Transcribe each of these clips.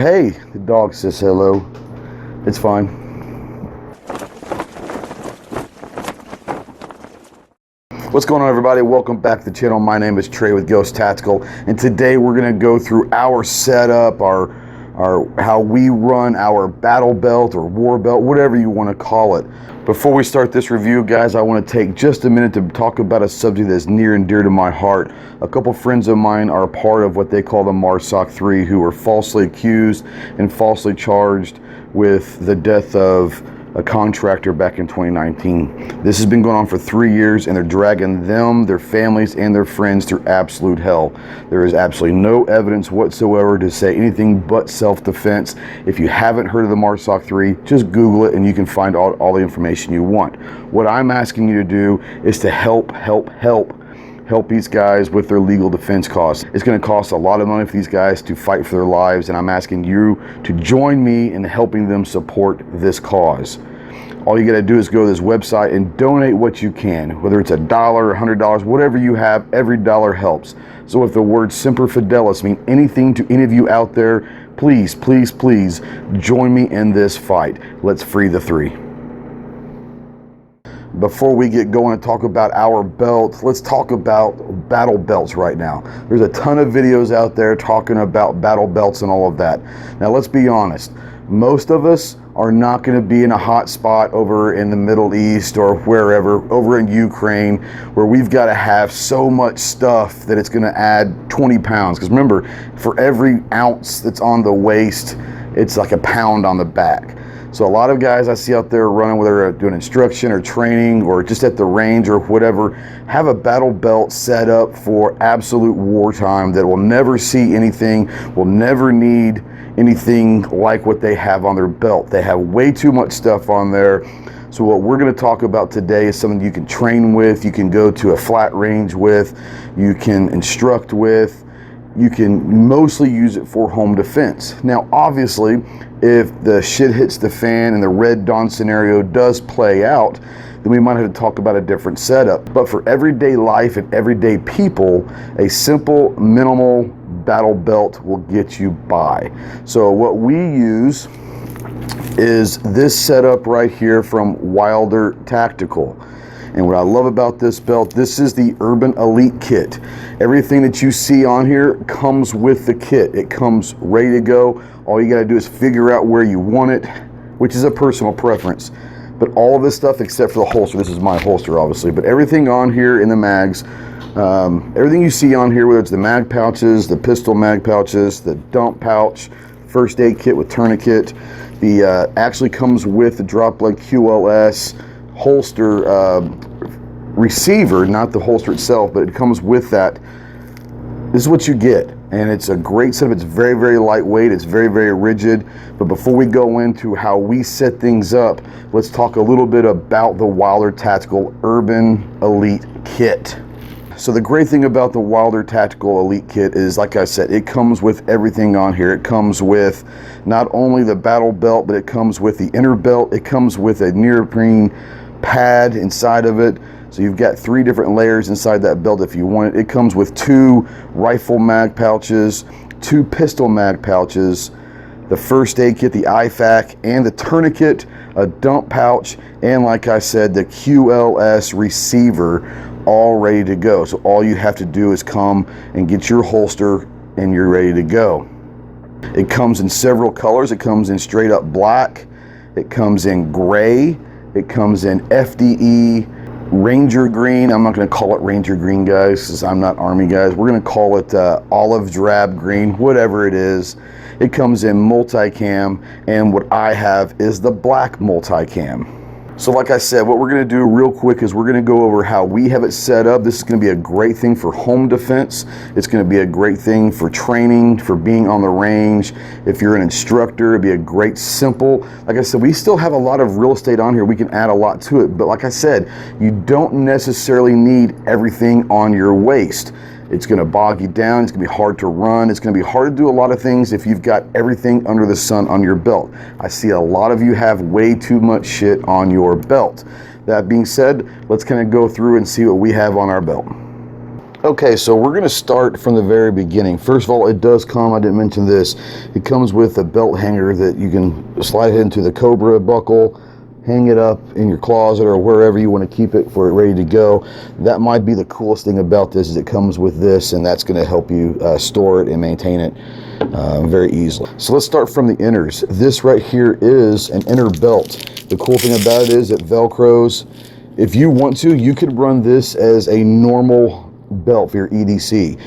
Hey, the dog says hello. It's fine. What's going on, everybody? Welcome back to the channel. My name is Trey with Ghost Tactical, and today we're going to go through our setup, our how we run our battle belt or war belt, whatever you want to call it. Before we start this review, guys, I want to take just a minute to talk about a subject that's near and dear to my heart. A couple friends of mine are a part of what they call the MARSOC 3, who were falsely accused and falsely charged with the death of a contractor back in 2019. This has been going on for 3 years, and they're dragging them, their families, and their friends through absolute hell. There is absolutely no evidence whatsoever to say anything but self-defense. If you haven't heard of the MARSOC 3, just Google it and you can find all the information you want. What I'm asking you to do is to help these guys with their legal defense costs. It's going to cost a lot of money for these guys to fight for their lives, and I'm asking you to join me in helping them support this cause. All you got to do is go to this website and donate what you can, whether it's $1, $100, whatever you have. Every dollar helps. So if the word Semper Fidelis mean anything to any of you out there, please join me in this fight. Let's free the three. Before we get going and talk about our belts, let's talk about battle belts right now. There's a ton of videos out there talking about battle belts and all of that. Now let's be honest, most of us are not going to be in a hot spot over in the Middle East or wherever, over in Ukraine, where we've got to have so much stuff that it's going to add 20 pounds. Because remember, for every ounce that's on the waist, it's like a pound on the back. So a lot of guys I see out there running, whether they're doing instruction or training or just at the range or whatever, have a battle belt set up for absolute wartime that will never see anything, will never need anything like what they have on their belt. They have way too much stuff on there. So what we're going to talk about today is something you can train with, you can go to a flat range with, you can instruct with. You can mostly use it for home defense. Now, obviously, if the shit hits the fan and the Red Dawn scenario does play out, then we might have to talk about a different setup. But for everyday life and everyday people, a simple, minimal battle belt will get you by. So what we use is this setup right here from Wilder Tactical. And what I love about this belt, this is the Urban Elite kit. Everything that you see on here comes with the kit. It comes ready to go. All you gotta do is figure out where you want it, which is a personal preference. But all of this stuff except for the holster, this is my holster obviously, but everything on here in the mags, everything you see on here, whether it's the mag pouches, the pistol mag pouches, the dump pouch, first aid kit with tourniquet, the actually comes with the drop leg QLS, holster receiver, not the holster itself, but it comes with that. This is what you get, and it's a great setup. It's very lightweight, it's very rigid. But before we go into how we set things up, let's talk a little bit about the Wilder Tactical Urban Elite Kit. So the great thing about the Wilder Tactical Elite Kit is, like I said, it comes with everything on here. It comes with not only the battle belt, but it comes with the inner belt. It comes with a neoprene pad inside of it. So you've got 3 different layers inside that belt if you want it. It comes with 2 rifle mag pouches, 2 pistol mag pouches, the first aid kit, the IFAK, and the tourniquet, a dump pouch, and like I said, the QLS receiver, all ready to go. So all you have to do is come and get your holster and you're ready to go. It comes in several colors. It comes in straight up black, it comes in gray, it comes in FDE, Ranger green. I'm not going to call it Ranger green, guys, because I'm not Army guys. We're going to call it olive drab green, whatever it is. It comes in multicam, and what I have is the black multicam. So like I said, what we're going to do real quick is we're going to go over how we have it set up. This is going to be a great thing for home defense. It's going to be a great thing for training, for being on the range. If you're an instructor, it'd be a great simple. Like I said, we still have a lot of real estate on here. We can add a lot to it. But like I said, you don't necessarily need everything on your waist. It's going to bog you down. It's going to be hard to run. It's going to be hard to do a lot of things if you've got everything under the sun on your belt. I see a lot of you have way too much shit on your belt. That being said, let's kind of go through and see what we have on our belt. Okay, so we're going to start from the very beginning. First of all, it does come, I didn't mention this, it comes with a belt hanger that you can slide it into the Cobra buckle, hang it up in your closet or wherever you want to keep it for it ready to go. That might be the coolest thing about this, is it comes with this, and that's going to help you store it and maintain it very easily. So let's start from the inners. This right here is an inner belt. The cool thing about it is it Velcros. If you want to, you could run this as a normal belt for your EDC.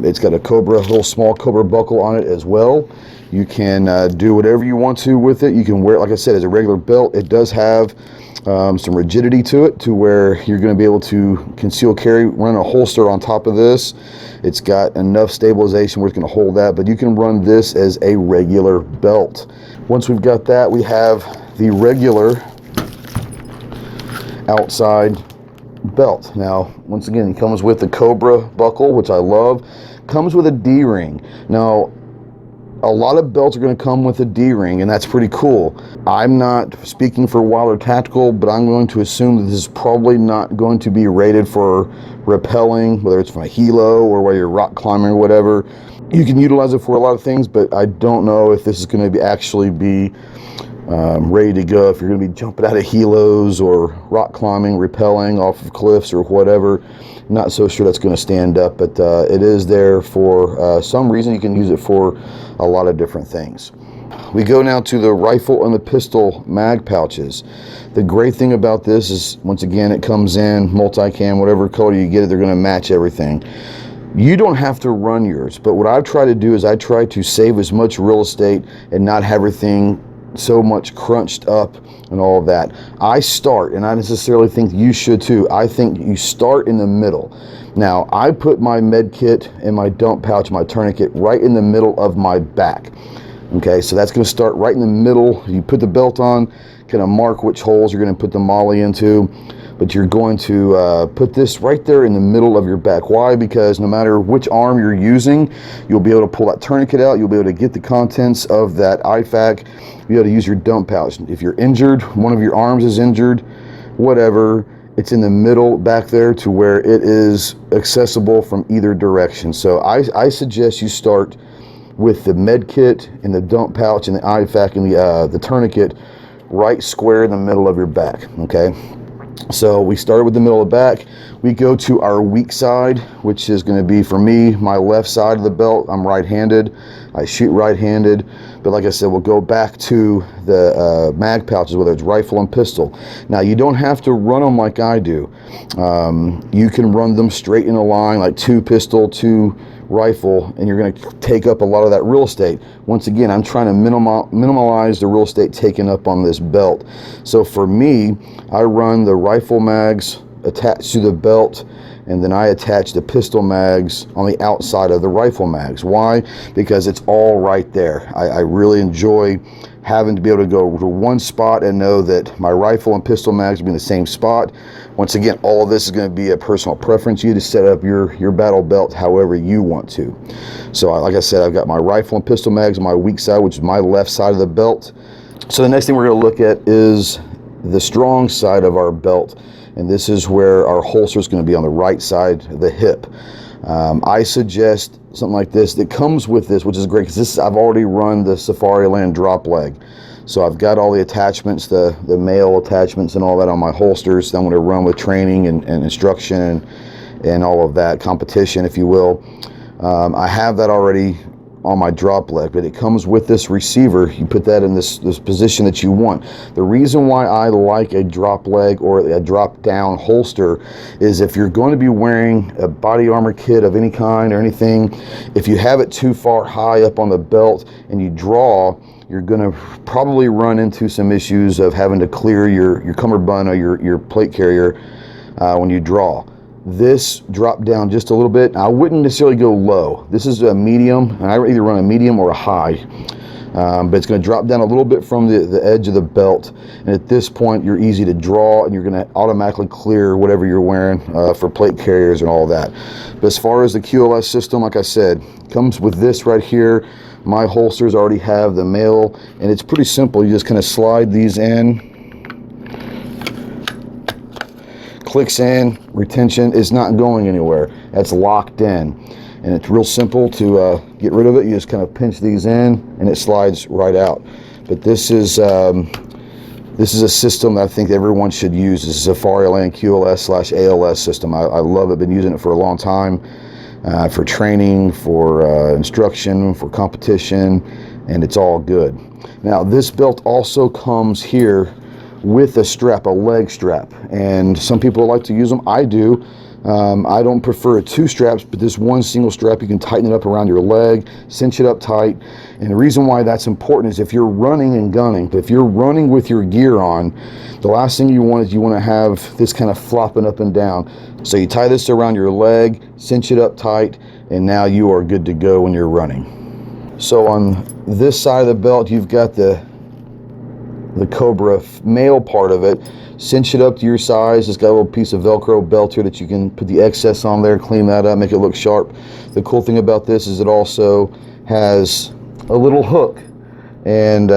It's got a Cobra, little small Cobra buckle on it as well. You can do whatever you want to with it. You can wear it, like I said, as a regular belt. It does have some rigidity to it, to where you're going to be able to conceal carry, run a holster on top of this. It's got enough stabilization where it's going to hold that, but you can run this as a regular belt. Once we've got that, we have the regular outside belt. Now, once again, it comes with the Cobra buckle, which I love. Comes with a D-ring. Now, a lot of belts are going to come with a D-ring, and that's pretty cool. I'm not speaking for Wilder Tactical, but I'm going to assume that this is probably not going to be rated for rappelling, whether it's from a helo or whether you're rock climbing or whatever. You can utilize it for a lot of things, but I don't know if this is going to be actually be ready to go if you're going to be jumping out of helos or rock climbing, rappelling off of cliffs or whatever. Not so sure that's going to stand up, but it is there for some reason. You can use it for a lot of different things. We go now to the rifle and the pistol mag pouches. The great thing about this is, once again, it comes in multicam, whatever color you get it, they're going to match everything. You don't have to run yours, but what I've tried to do is I try to save as much real estate and not have everything so much crunched up and all of that. I start, and I necessarily think you should too, I think you start in the middle. Now, I put my med kit and my dump pouch, my tourniquet, right in the middle of my back. Okay, so that's going to start right in the middle. You put the belt on, kind of mark which holes you're going to put the molly into, but you're going to put this right there in the middle of your back. Why? Because no matter which arm you're using, you'll be able to pull that tourniquet out, you'll be able to get the contents of that IFAK, you'll be able to use your dump pouch. If you're injured, one of your arms is injured, whatever, it's in the middle back there to where it is accessible from either direction. So I suggest you start with the med kit and the dump pouch and the IFAK and the tourniquet right square in the middle of your back. Okay, so we started with the middle of the back. We go to our weak side, which is going to be, for me, my left side of the belt. I'm right-handed. I shoot right-handed, but like I said, we'll go back to the mag pouches, whether it's rifle and pistol. Now, you don't have to run them like I do. You can run them straight in a line, like 2 pistol, 2 rifle, and you're going to take up a lot of that real estate. Once again, I'm trying to minimize the real estate taken up on this belt. So for me, I run the rifle mags attached to the belt, and then I attach the pistol mags on the outside of the rifle mags. Why? Because it's all right there. I really enjoy having to be able to go to one spot and know that my rifle and pistol mags will be in the same spot. Once again, all of this is going to be a personal preference. You just set up your battle belt however you want to. So like I said, I've got my rifle and pistol mags on my weak side, which is my left side of the belt. So the next thing we're going to look at is the strong side of our belt. And this is where our holster is going to be on the right side of the hip. I suggest something like this that comes with this, which is great, because this, I've already run the Safariland drop leg. So I've got all the attachments, the male attachments and all that on my holsters that I'm going to run with training and instruction and all of that, competition, if you will. I have that already on my drop leg, but it comes with this receiver. You put that in this position that you want. The reason why I like a drop leg or a drop down holster is if you're going to be wearing a body armor kit of any kind or anything, if you have it too far high up on the belt and you draw, you're going to probably run into some issues of having to clear your cummerbund or your plate carrier when you draw. This dropped down just a little bit. I wouldn't necessarily go low. This is a medium, and I either run a medium or a high. But it's going to drop down a little bit from the edge of the belt. And at this point, you're easy to draw, and you're going to automatically clear whatever you're wearing for plate carriers and all that. But as far as the QLS system, like I said, comes with this right here. My holsters already have the male, and it's pretty simple. You just kind of slide these in. Clicks in, retention is not going anywhere. That's locked in, and it's real simple to get rid of it. You just kind of pinch these in and it slides right out. But this is a system that I think everyone should use. This is a Safariland QLS/ALS system. I love it. Been using it for a long time, for training, for instruction, for competition, and it's all good. Now this belt also comes here with a strap, a leg strap, and some people like to use them. I do. I don't prefer 2 straps, but this one single strap, you can tighten it up around your leg, cinch it up tight. And the reason why that's important is if you're running and gunning, but if you're running with your gear on, the last thing you want is you want to have this kind of flopping up and down. So you tie this around your leg, cinch it up tight, and now you are good to go when you're running. So on this side of the belt, you've got the Cobra male part of it. Cinch it up to your size. It's got a little piece of Velcro belt here that you can put the excess on there, clean that up, make it look sharp. The cool thing about this is it also has a little hook, and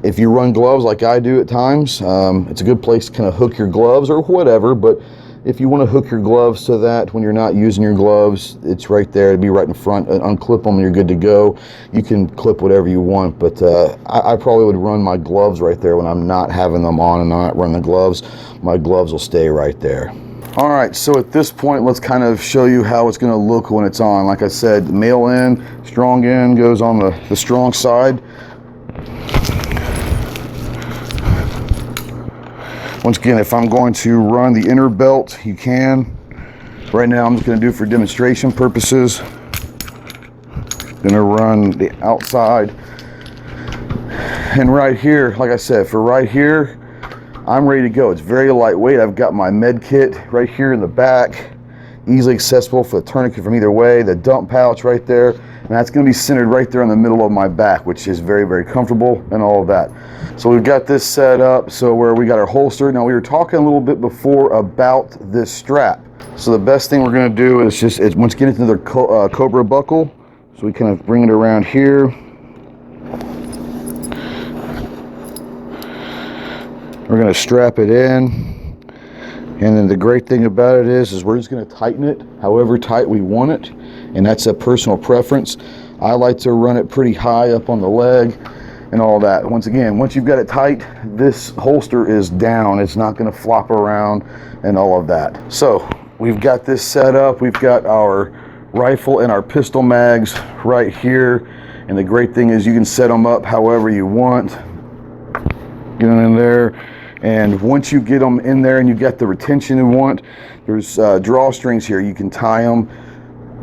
if you run gloves like I do at times, it's a good place to kind of hook your gloves or whatever. But if you want to hook your gloves so that when you're not using your gloves, it's right there. It'd be right in front. Unclip them and you're good to go. You can clip whatever you want, but I probably would run my gloves right there when I'm not having them on and I'm not running the gloves. My gloves will stay right there. All right, so at this point, let's kind of show you how it's going to look when it's on. Like I said, the male end, strong end goes on the strong side. Once again, if I'm going to run the inner belt, you can. Right now, I'm just going to do for demonstration purposes. Going to run the outside. And right here, like I said, for right here, I'm ready to go. It's very lightweight. I've got my med kit right here in the back, easily accessible for the tourniquet from either way. The dump pouch right there, and that's going to be centered right there in the middle of my back, which is very, very comfortable and all of that. So we've got this set up so where we got our holster. Now we were talking a little bit before about this strap. So the best thing we're going to do is once again into the Cobra buckle. So we kind of bring it around here. We're going to strap it in, and then the great thing about it is we're just going to tighten it however tight we want it, and that's a personal preference. I like to run it pretty high up on the leg and all that. Once again, once you've got it tight, this holster is down. It's not going to flop around and all of that. So we've got this set up. We've got our rifle and our pistol mags right here, and the great thing is you can set them up however you want. Get them in there. And once you get them in there and you get the retention you want, there's drawstrings here. You can tie them,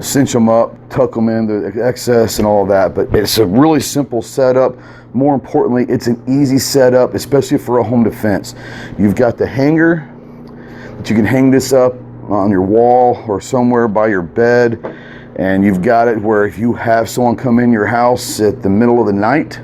cinch them up, tuck them in, the excess and all of that. But it's a really simple setup. More importantly, it's an easy setup, especially for a home defense. You've got the hanger that you can hang this up on your wall or somewhere by your bed. And you've got it where if you have someone come in your house at the middle of the night,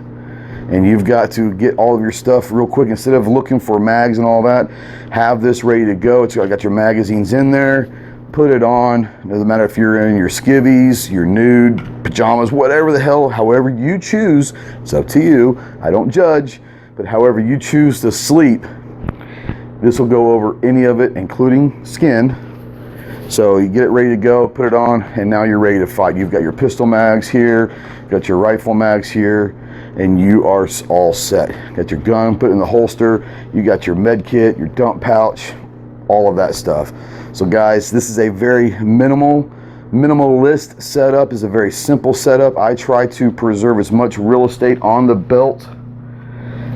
and you've got to get all of your stuff real quick, instead of looking for mags and all that, have this ready to go. I got your magazines in there, put it on. It doesn't matter if you're in your skivvies, your nude, pajamas, whatever the hell, however you choose, it's up to you. I don't judge, but however you choose to sleep, this will go over any of it, including skin. So you get it ready to go, put it on, and now you're ready to fight. You've got your pistol mags here, got your rifle mags here, and you are all set. Got your gun put in the holster, you got your med kit, your dump pouch, all of that stuff. So guys, this is a very minimalist setup. It's a very simple setup. I try to preserve as much real estate on the belt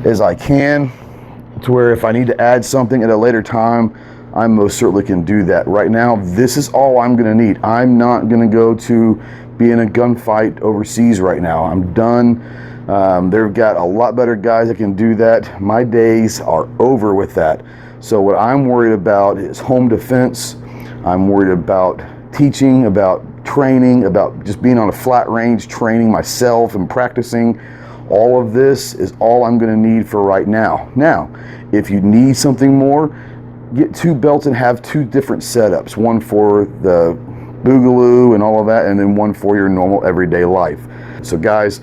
as I can, to where if I need to add something at a later time, I most certainly can do that. Right now, this is all I'm gonna need. I'm not gonna go to be in a gunfight overseas right now. I'm done. They've got a lot better guys that can do that. My days are over with that. So what I'm worried about is home defense. I'm worried about teaching, about training, about just being on a flat range, training myself and practicing. All of this is all I'm gonna need for right now. Now, if you need something more, get 2 belts and have 2 different setups. One for the boogaloo and all of that, and then one for your normal everyday life. So guys,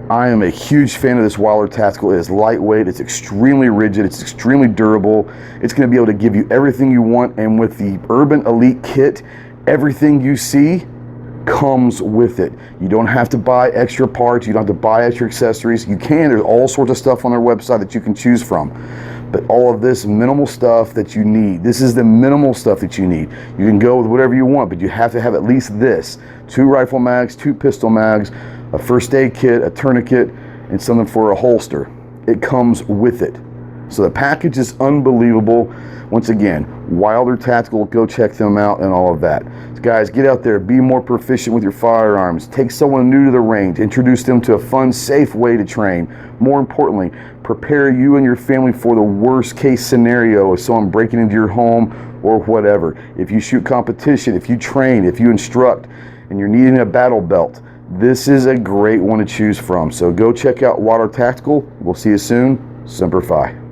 I am a huge fan of this Wilder Tactical. It is lightweight, it's extremely rigid, it's extremely durable. It's gonna be able to give you everything you want, and with the Urban Elite kit, Everything you see comes with it. You don't have to buy extra parts. You don't have to buy extra accessories. You can. There's all sorts of stuff on their website that you can choose from. But all of this minimal stuff that you need. This is the minimal stuff that you need. You can go with whatever you want, but you have to have at least this. 2 rifle mags, 2 pistol mags, a first aid kit, a tourniquet, and something for a holster. It comes with it. So the package is unbelievable. Once again, Wilder Tactical, go check them out and all of that. So guys, get out there, be more proficient with your firearms. Take someone new to the range, introduce them to a fun, safe way to train. More importantly, prepare you and your family for the worst case scenario of someone breaking into your home or whatever. If you shoot competition, if you train, if you instruct, and you're needing a battle belt, this is a great one to choose from. So go check out Wilder Tactical. We'll see you soon. Semper Fi.